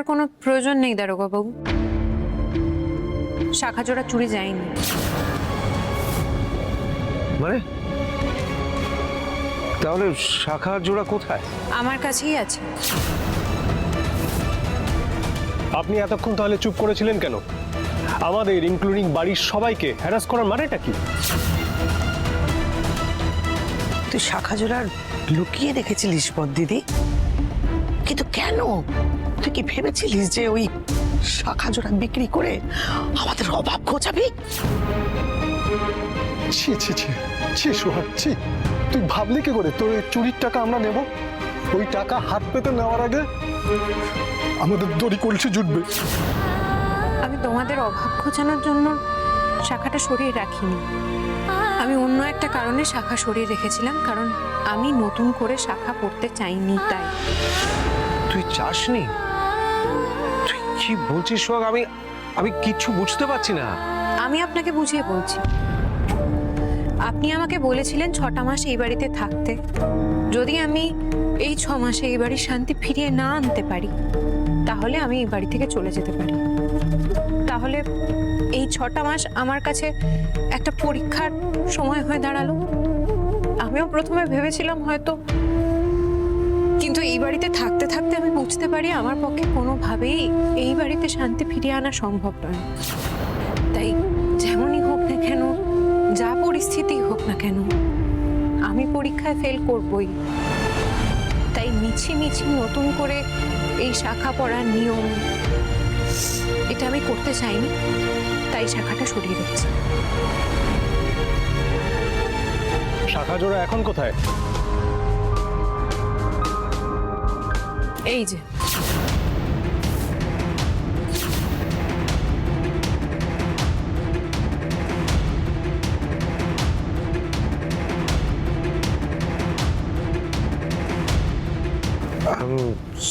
কোনো প্রয়োজন নেই দারোগা বাবু। শাখা জোড়া চুরি যায়নি। মানে তাহলে শাখার জোড়া কোথায়? আমার কাছেই আছে। আপনি এতক্ষণ তাহলে চুপ করেছিলেন কেন? আমাদের ইনক্লুডিং বাড়ির সবাইকে হ্যারাস করার মানেটা কি? তুই শাখা জোড়া লুকিয়ে রেখেছিলিস দিদি, কিন্তু কেন? তুই কি ভেবেছিলিস যে ওই শাখা জোড়া বিক্রি করে আমাদের অভাব ঘোচাবি? ছি ছি ছি ছি সোহাগ, ছি! তুই ভাবলি কি করে তোর এই চুরির টাকা আমরা নেব? ওই টাকা হাত পেতে নেওয়ার আগে আমাদের দড়ি কলসি জুটবে। আমি তোমাদের অভাব ঘোচানোর জন্য শাখাটা সরিয়ে রাখিনি। আমি অন্য একটা কারণে শাখা সরিয়ে রেখেছিলাম, কারণ আমি নতুন করে শাখা পড়তে চাইনি তাই। তুই চাসনি? তুই কি বলছিস সোহাগ? আমি কিচ্ছু বুঝতে পারছি না। আমি আপনাকে বুঝিয়ে বলছি। আপনি আমাকে বলেছিলেন 6টা মাস এই বাড়িতে থাকতে। যদি আমি এই 6 মাসে এই বাড়ির শান্তি ফিরিয়ে না আনতে পারি, তাহলে আমি এই বাড়ি থেকে চলে যেতে পারি। তাহলে এই 6টা মাস আমার কাছে একটা পরীক্ষার সময় হয়ে দাঁড়ালো। আমিও প্রথমে ভেবেছিলাম হয়তো, কিন্তু এই বাড়িতে থাকতে থাকতে আমি বুঝতে পারি আমার পক্ষে কোনোভাবেই এই বাড়িতে শান্তি ফিরিয়ে আনা সম্ভব নয়। তাই যেমনই হোক না কেন, যা পরিস্থিতি হোক না কেন, আমি পরীক্ষায় ফেল করবই। তাই মিছি নতুন করে এই শাখা পড়ার নিয়ম, এটা আমি করতে চাইনি, তাই শাখাটা সরিয়ে রেখেছি। শাখা জোড়া এখন কোথায়? এই যে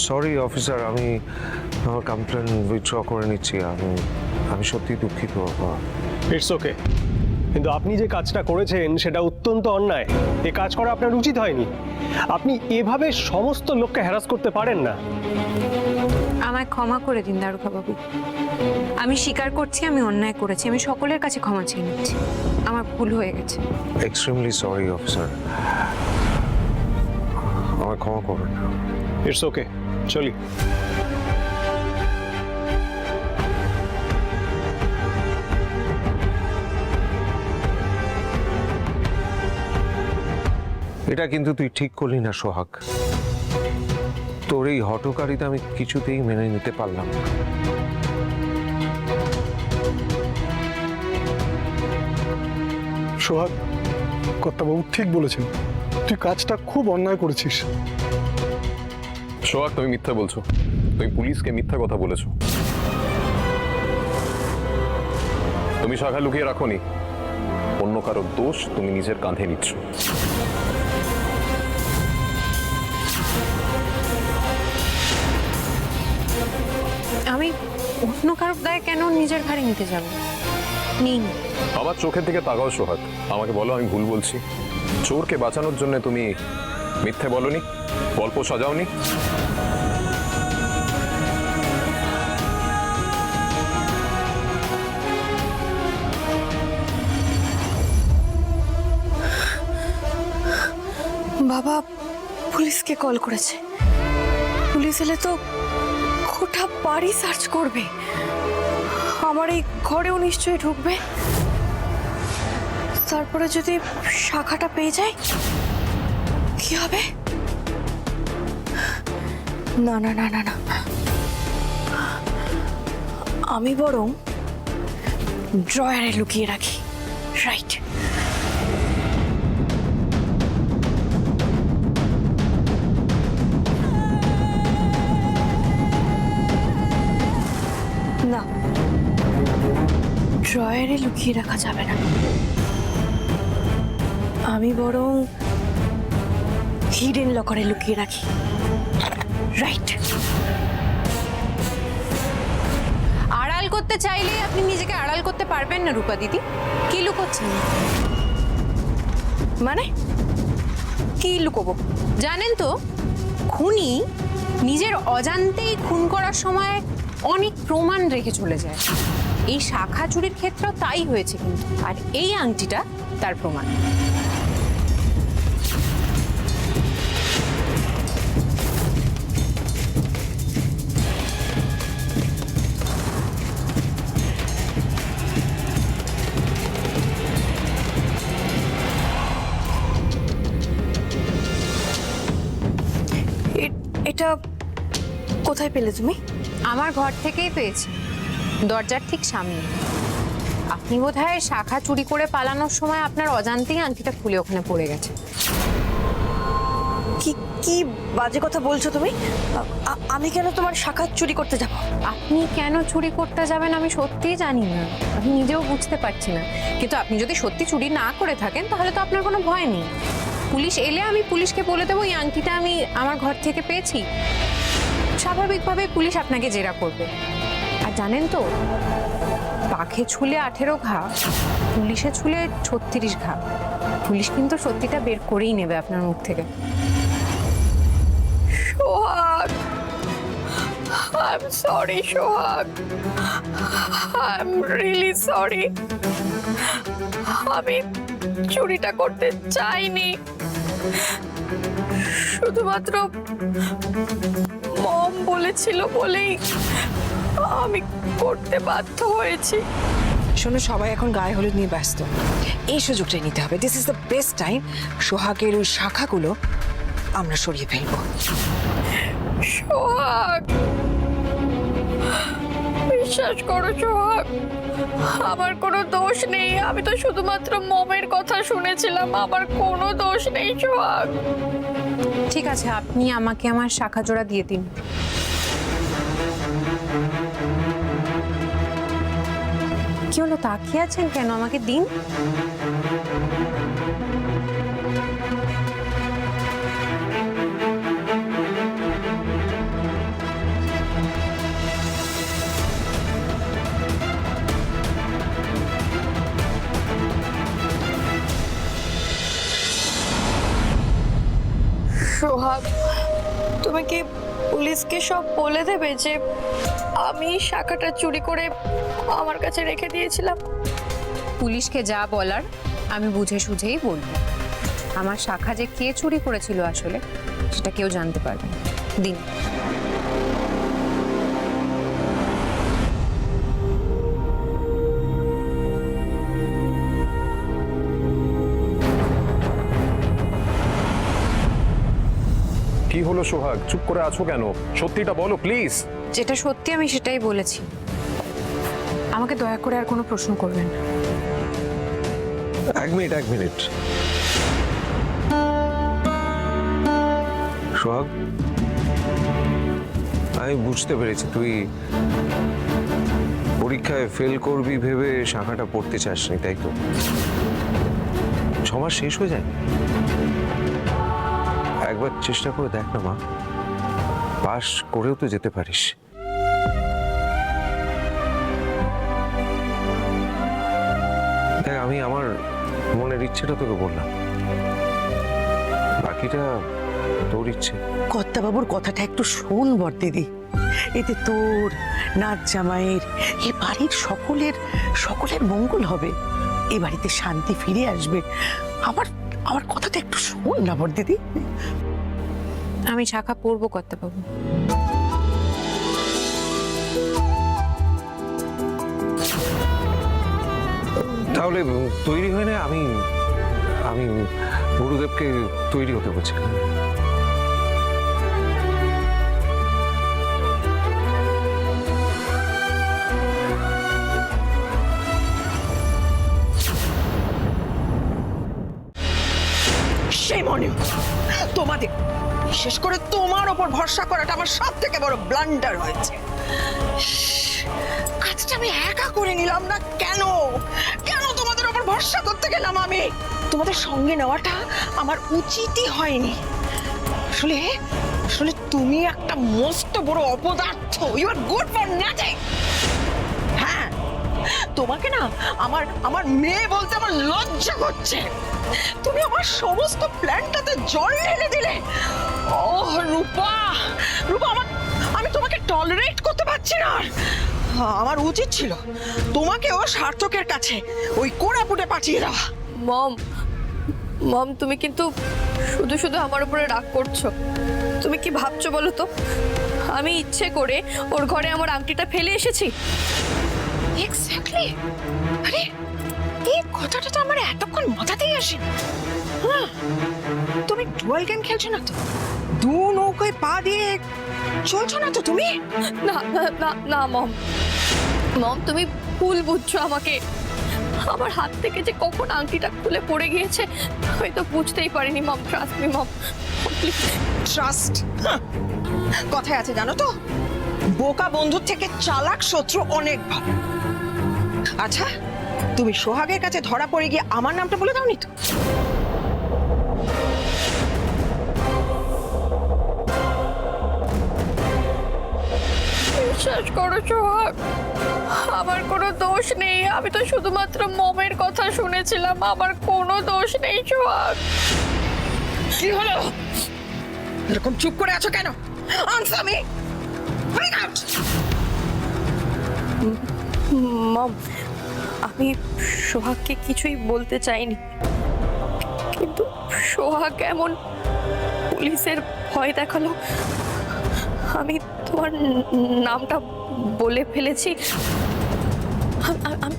সরি অফিসার, আমি আমার কমপ্লেন উইথড্র করে নিচ্ছি। আমি সত্যি দুঃখিত। ইটস ওকে, কিন্তু আপনি যে কাজটা করেছেন সেটা অত্যন্ত অন্যায়। এই কাজ করা আপনার উচিত হয়নি। আপনি এভাবে সমস্ত লোককে হ্যারাস করতে পারেন না। আমায় ক্ষমা করে দিন দারোগা বাবু। আমি স্বীকার করছি আমি অন্যায় করেছি। আমি সকলের কাছে ক্ষমা চেয়ে নিচ্ছি। আমার ভুল হয়ে গেছে। এক্সট্রিমলি সরি অফিসার, আমায় ক্ষমা করবেন। ইটস ওকে, চলি। এটা কিন্তু তুই ঠিক করলি না সোহাগ। তোর এই হঠকারিতা আমি কিছুতেই মেনে নিতে পারলাম না। সোহাগ, কর্তাবাবু ঠিক বলেছেন, তুই কাজটা খুব অন্যায় করেছিস। সোহাগ, তুমি মিথ্যা বলছো। তুমি পুলিশকে মিথ্যা কথা বলেছো। তুমি শাখা লুকিয়ে রাখোনি, অন্য কারোর দোষ তুমি নিজের কাঁধে নিচ্ছ। আমি অন্য কারোর দায় কেন নিজের ঘাড়ে নিতে যাব? নিন। আমার চোখের দিকে তাকাও সোহাগ, আমাকে বলো আমি ভুল বলছি। চোরকে বাঁচানোর জন্য তুমি মিথ্যে বলনি, গল্প সাজাওনি। বাবা পুলিশকে কল করেছে। পুলিশ এলে তো গোটা বাড়ি সার্চ করবে। আমার এই ঘরেও নিশ্চয়ই ঢুকবে। তারপরে যদি শাখাটা পেয়ে যায় কি হবে? না না না না না, আমি বরং ড্রয়ারে লুকিয়ে রাখি। রাইট। না, ড্রয়ারে লুকিয়ে রাখা যাবে না। আমি বরং হিডেন লকারে লুকিয়ে রাখি। রাইট। আড়াল করতে চাইলে আপনি নিজেকে আড়াল করতে পারবেন না রূপা দিদি। কি লুকোচ্ছেন? মানে কি লুকোবো? জানেন তো খুনি নিজের অজান্তেই খুন করার সময় অনেক প্রমাণ রেখে চলে যায়। এই শাখা চুরির ক্ষেত্রেও তাই হয়েছে কিন্তু, আর এই আংটিটা তার প্রমাণ। এটা কোথায় পেলে তুমি? আমার ঘর থেকেই পেয়েছি, দরজার ঠিক সামনে। আপনি বোধহয় শাখা চুরি করে পালানোর সময় আপনার অজান্তেই আংটিটা খুলে ওখানে পড়ে গেছে। কি কি বাজে কথা বলছো তুমি? আমি কেন তোমার শাখা চুরি করতে যাব? আপনি কেন চুরি করতে যাবেন আমি সত্যিই জানি না, আমি নিজেও বুঝতে পারছি না। কিন্তু আপনি যদি সত্যি চুরি না করে থাকেন তাহলে তো আপনার কোনো ভয় নেই। পুলিশ এলে আমি পুলিশকে বলে দেবো এই আংটিটা আমি আমার ঘর থেকে পেয়েছি। স্বাভাবিকভাবে পুলিশ আপনাকে জেরা করবে। আর জানেন তো, পাখে ছুলে 18 ঘা, পুলিশে ছুলে 36 ঘা। পুলিশ কিন্তু সত্যিটা বের করেই নেবে আপনার মুখ থেকে। সোহাগ, I'm sorry, Sohag. I'm really sorry। আমি চুরিটা করতে চাইনি, শুধুমাত্র মম বলেছিল বলেই আমি করতে বাধ্য হয়েছি। শোনো, সবাই এখন গায়ে হলুদ নিয়ে ব্যস্ত, এই সুযোগটাই নিতে হবে। This is the best time. সোহাগের ওই শাখাগুলো আমরা সরিয়ে ফেলবো। সোহাগ, বিশ্বাস করো সোহাগ, আমার কোনো দোষ নেই। আমি তো শুধুমাত্র মমের কথা শুনেছিলাম, আমার কোনো দোষ নেই সোহাগ। ঠিক আছে, আপনি আমাকে আমার শাখা জোড়া দিয়ে দিন। কি হলো, তাকিয়ে আছেন কেন? আমাকে দিন। সোহাগ, তুমি কি পুলিশকে সব বলে দেবে যে আমি শাখাটা চুরি করে আমার কাছে রেখে দিয়েছিলাম? পুলিশকে যা বলার আমি বুঝে সুঝেই বলবো। আমার শাখা যে কে চুরি করেছিল আসলে সেটা কেউ জানতে পারবে না। দিন। কি হলো সোহাগ, চুপ করে আছো কেন? সত্যিটা বলো প্লিজ। যেটা সত্যি আমি সেটাই বলেছি। আমাকে দয়া করে আর কোনো প্রশ্ন করবেন না। এক মিনিট সোহাগ, আমি বুঝতে পেরেছি তুই পরীক্ষায় ফেল করবি ভেবে শাখাটা পড়তে চাসনি, তাই তো? 6 মাস শেষ হয়ে যায়, একবার চেষ্টা করে দেখ না মা, পাস করেও তো যেতে পারিস। দেখ, আমি আমার মনের ইচ্ছেটা তোকে বললাম, বাকিটা তোর ইচ্ছে। কর্তাবাবুর কথাটা একটু শোন বড়দিদি, এতে তোর, নাচ জামাইয়ের, এ বাড়ির সকলের মঙ্গল হবে। এ বাড়িতে শান্তি ফিরে আসবে। আমার কথাটা একটু শোন না বড়দিদি। আমি শাখা পড়বো কর্তাবাবু। তাহলে তৈরি হয় না, আমি গুরুদেবকে তৈরি হতে বলছি। সেই মনে তোমাদের, বিশেষ করে তোমার ওপর ভরসা করাটা আমার সব থেকে বড় ব্লান্ডার হয়েছে। কাজটা আমি একা করে নিলাম না কেন? কেন তোমাদের ওপর ভরসা করতে গেলাম? আমি তোমাদের সঙ্গে নেওয়াটা আমার উচিতই হয়নি। আসলে তুমি একটা মস্ত বড় অপদার্থ। You are good for nothing. হ্যাঁ, তোমাকে না আমার মেয়ে বলতে আমার লজ্জা করছে। তুমি আমার সমস্ত প্ল্যানটাতে জল ঢেলে দিলে। ও রূপা, রূপা আমি তোমাকে টলারেট করতে পারছি না আর। আমার উচিত ছিল তোমাকেও সার্থকের কাছে ওই কোড়াপুটে পাঠিয়ে দেওয়া। মম মম তুমি কিন্তু শুধু শুধু আমার উপরে রাগ করছো। তুমি কি ভাবছো বলো তো, আমি ইচ্ছে করে ওর ঘরে আমার আংটিটা ফেলে এসেছি? এক্স্যাক্টলি। আরে এই কথাটা তো আমার এতক্ষণ মাথাতেই আসে। তুমি ডুয়াল গেম খেলছো না তো? দু নৌকায় পা দিয়ে চলছো না তো তুমি? না না না না মম, মম তুমি ভুল বুঝছো আমাকে। আমার হাত থেকে যে কখন আংটিটা খুলে পড়ে গিয়েছে হয়তো বুঝতেই পারিনি mom. Trust me mom, please. Trust কথায় আছে জানো তো, বোকা বন্ধুর থেকে চালাক শত্রু অনেক ভালো। আচ্ছা, তুমি সোহাগের কাছে ধরা পড়ে গিয়ে আমার নামটা বলে দাওনি তো? বিশ্বাস করো সোহাগ, আমার কোনো দোষ নেই। আমি তো শুধুমাত্র মমের কথা শুনেছিলাম, আমার কোনো দোষ নেই সোহাগ। কি হলো? এরকম চুপ করে আছো কেন? Answer me. Bring out. Mom, আমি সোহাগকে কিছুই বলতে চাইনি, কিন্তু সোহাগ এমন পুলিশের ভয় দেখালো, আমি তোমার নামটা বলে ফেলেছি।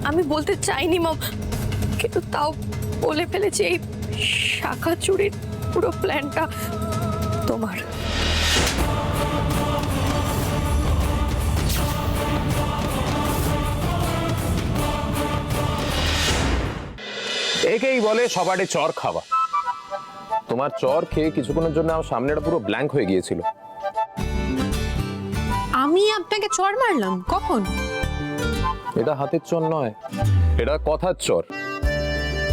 আমি বলতে চাইনি মম, কিন্তু তাও বলে ফেলেছি। এই শাখা চুরির পুরো প্ল্যানটা তোমার। একেই বলে সবারে চর খাওয়া। তোমার চর খেয়ে কিছুক্ষণের জন্য আমার সামনেটা পুরো ব্ল্যাঙ্ক হয়ে গিয়েছিল। আমি আপনাকে চড় মারলাম কখন? এটা হাতের চর নয়, এটা কথার চর।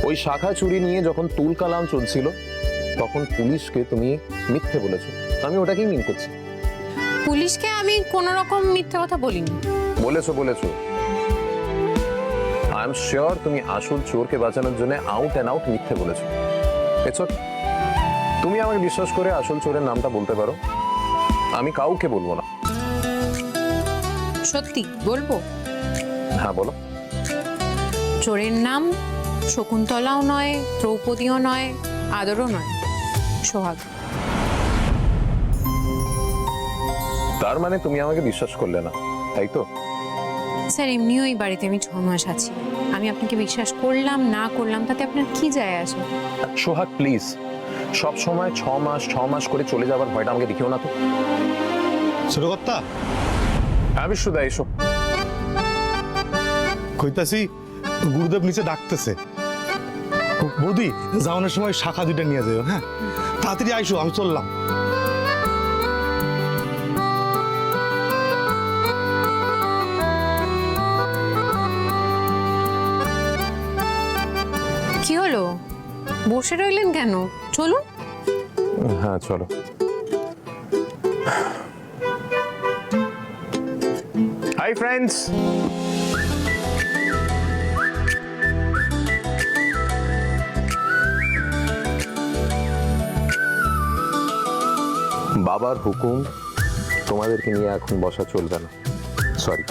ওই শাখা চুরি নিয়ে যখন তুল কালাম চলছিল তখন পুলিশকে তুমি মিথ্যে বলেছো। আমি ওটাকেই মিন করছি। পুলিশকে আমি কোনো রকম মিথ্যে কথা বলিনি। বলেছো বলেছো। আই এম শিওর তুমি আসল চোরকে বাঁচানোর জন্য আউট অ্যান্ড আউট মিথ্যে বলেছো। এছো, তুমি আমাকে বিশ্বাস করে আসল চোরের নামটা বলতে পারো, আমি কাউকে বলবো না। সত্যি বলবো? হ্যাঁ বলো। চোরের নাম শকুন্তলাও নয়, দ্রৌপদীও নয়, আদরও নয়, সোহাগ। তার মানে তুমি আমাকে বিশ্বাস করলে না, তাই তো? স্যার এমনিও এই বাড়িতে আমি 6 মাস আছি। আমি আপনাকে বিশ্বাস করলাম না করলাম তাতে আপনার কি যায় আসে? সোহাগ প্লিজ, সব সময় 6 মাস করে চলে যাবার ভয়টা আমাকে দেখিও না তো। ছোটকর্তা আমি শুধু এসো। কইতাছি গুরুদেব নিচে ডাকতেছে। বৌদি যাওয়ানোর সময় শাখা দুইটা নিয়ে যাও, হ্যাঁ? তাড়াতাড়ি আইসো, আমি চললাম। কি হলো, বসে রইলেন কেন? চলুন। হ্যাঁ চলো। হাই ফ্রেন্ডস, বাবার হুকুম, তোমাদেরকে নিয়ে এখন বসা চলবে না। সরি।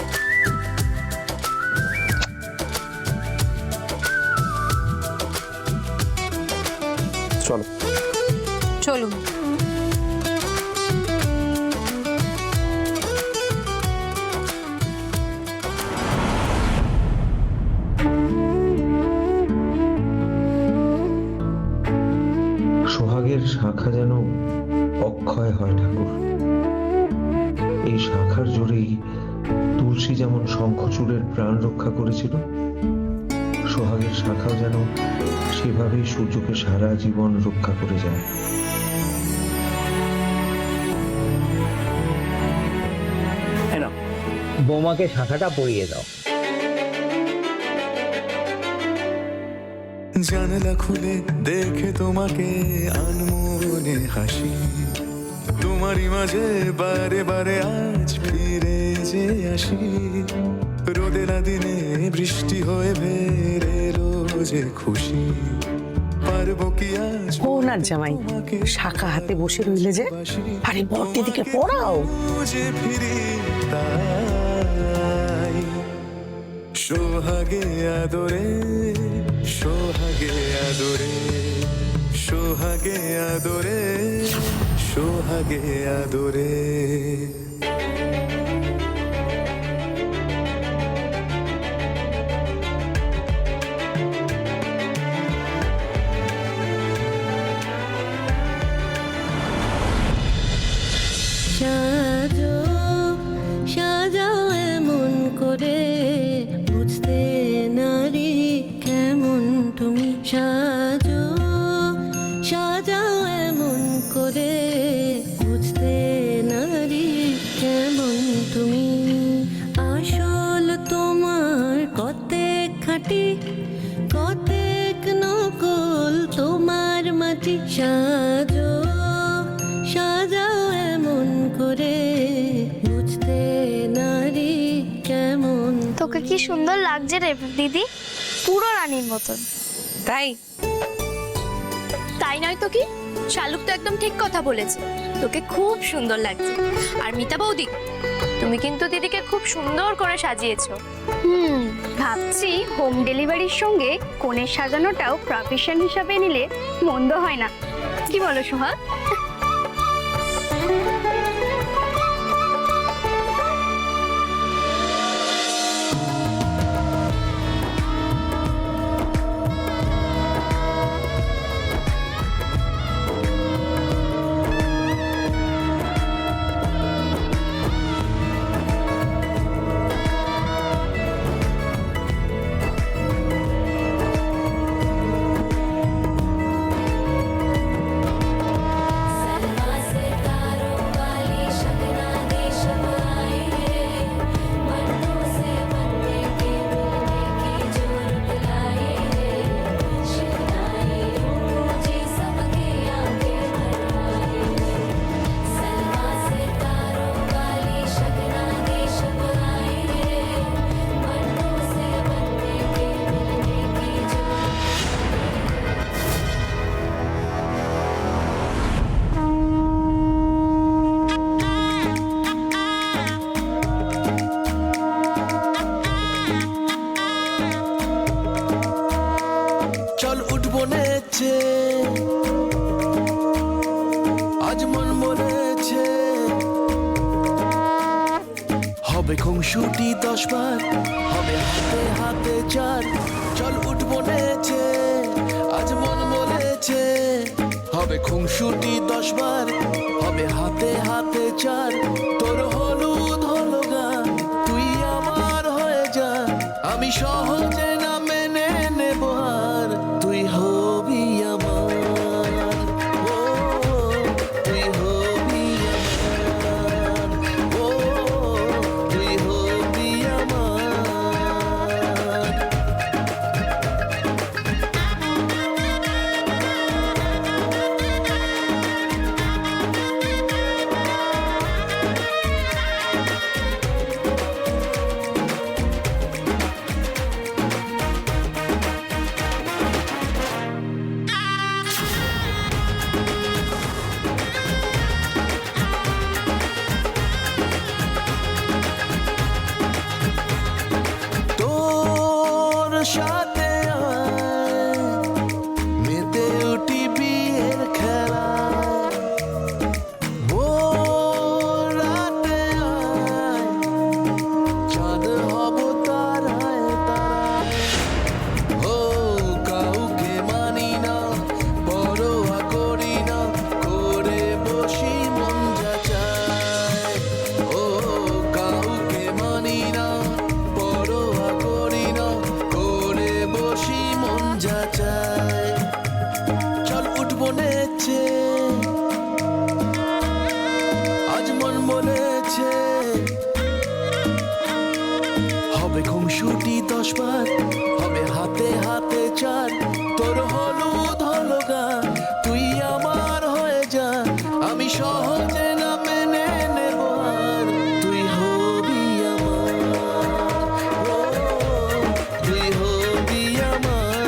চলো চলুন। সোহাগের শাখা যেন অক্ষয় হয় ঠাকুর। এই শাখার জোরেই তুলসী যেমন শঙ্খচূড়ের প্রাণ রক্ষা করেছিল, সোহাগের শাখাও যেন সেভাবেই সূর্যকে সারা জীবন রক্ষা করে যায়। বৌমাকে শাখাটা পরিয়ে দাও। জানলা খুলে দেখে তোমাকে আনমনে হাসি, তোমারই মাঝে বারে বারে আজ ফিরে যে আসি। রোদেলা দিনে বৃষ্টি হয়ে ভেরে রোজে খুশি, পার পারবো কি আজ ওনার জামাই শাখা হাতে বসে রইলে যে, আরে বর দিদিকে পড়াও। যে ফিরি তাই সোহাগে আদরে সোহাগে আদরে সোহাগে আদরে সোহাগে আদরে সাজো সাজাও এমন করে বুঝতে নারী কেমন তুমি সাজো সাজাও এমন করে বুঝতে নারী কেমন তুমি আসল তোমার কতেক খাঁটি কতেক নকল তোমার মাটি সাজো সাজাও এমন করে বুঝতে নারী কেমন। তোকে কি সুন্দর লাগছে রে দিদি, পুরো রানীর মতন। তাই তাই নয় তো কি, শালুক তো একদম ঠিক কথা বলেছে, তোকে খুব সুন্দর লাগছে। আর মিতা বৌদি, তুমি কিন্তু দিদিকে খুব সুন্দর করে সাজিয়েছো। ভাবছি হোম ডেলিভারির সঙ্গে কনের সাজানোটাও প্রফেশন হিসাবে নিলে মন্দ হয় না, কি বলো সোহা? চল উঠবো নেচে আজ মন বলেছে হবে খুংসুটি 10 বার হবে হাতে হাতে চার চল উঠবো নেচে আজ মন বলেছে হবে খুংসুটি 10 বার হবে হাতে হাতে চার তোর হলুদ হলো গান তুই আমার হয়ে যা আমি সহজে না মেনে নেব আর তুই হবি আমার ও তুই হবি আমার ও তুই হবি আমার তোর সাথে আয় মেতে উঠি বিয়ের খেলা ও রাতে আয় চাঁদ হব তারায় তারায় ও কাউকে মানি না পরোয়া করি না করে বসি মন যা চায় ও কাউকে মানি না পরোয়া করি না করে বসি মন যা চায় চল উঠবো নেচে আজ মন বলেছে হবে খুংসুটি 10 বার হবে হাতে হাতে চার তোর হলুদ হলো গান তুই আমার হয়ে যা আমি সহজে না মেনে নেব আর তুই হবি আমার ও তুই হবি আমার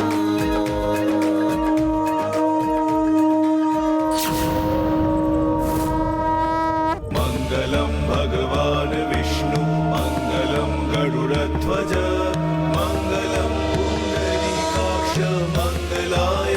ध्वज मङ्गलं पुण्डरीकाक्ष मङ्गलाय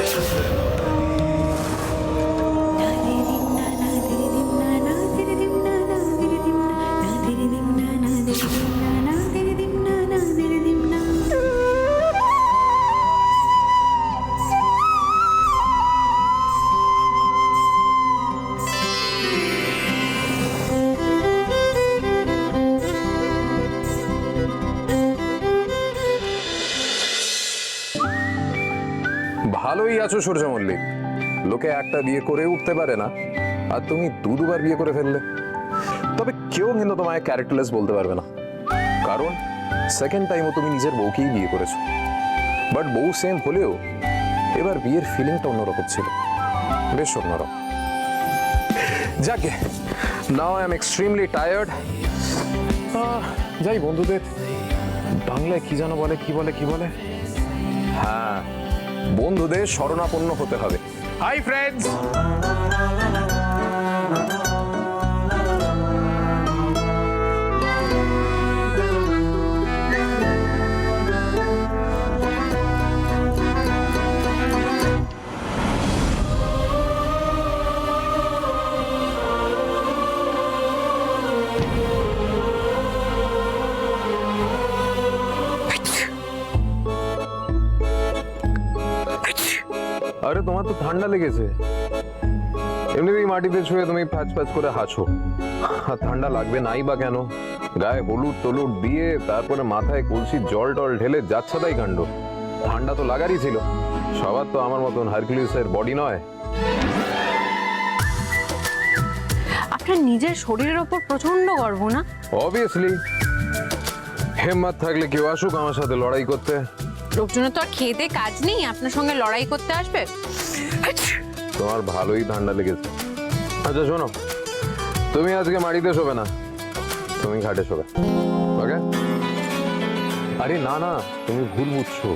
ভালোই আছো সূর্য মল্লিক, লোকে একটা বিয়ে করে উঠতে পারে না আর তুমি দুবার বিয়ে করে ফেললে। তবে কেউ কিন্তু তোমায় ক্যারেক্টারলেস বলতে পারবে না, কারণ সেকেন্ড টাইমও তুমি নিজের বউকেই বিয়ে করেছো। বাট বউ সেম হলেও এবার বিয়ের ফিলিংটা অন্যরকম ছিল, বেশ অন্যরকম। যাকে now I am extremely tired. যাই বন্ধুদের বাংলায় কি যেন বলে, কি বলে, হ্যাঁ, বন্ধুদের শরণাপন্ন হতে হবে। হাই ফ্রেন্ডস, আরে তোমার তো ঠান্ডা লেগেছে, এমনিতেই মাটিতে ছুঁয়ে তুমি প্যাচ প্যাচ করে হাঁচো, আর ঠান্ডা লাগবে নাই বা কেন? গায়ে হলুদ টলুদ দিয়ে তারপরে মাথায় কলসি জল টল ঢেলে যাচ্ছে তাই কাণ্ড। ঠান্ডা তো লাগারই ছিল, সবার তো আমার মতন হারকিউলিসের বডি নয়। আপনার নিজের শরীরের ওপর প্রচন্ড গর্ব না? অবভিয়াসলি, হিম্মত থাকলে কেউ আসুক আমার সাথে লড়াই করতে। লোকজনের তো আর খেতে কাজ নেই, আপনার সঙ্গে লড়াই করতে আসবে। তোমার ভালোই ঠান্ডা লেগেছে। আচ্ছা শোনো, তুমি আজকে মাটিতে শোবে না, তুমি ঘাটে শোবে, ওকে? আরে না না, তুমি ভুল বুঝছো।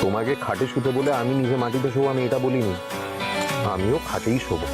তোমাকে খাটে শুতে বলে আমি নিজে মাটিতে শোবো আমি এটা বলিনি, আমিও খাটেই শোবো।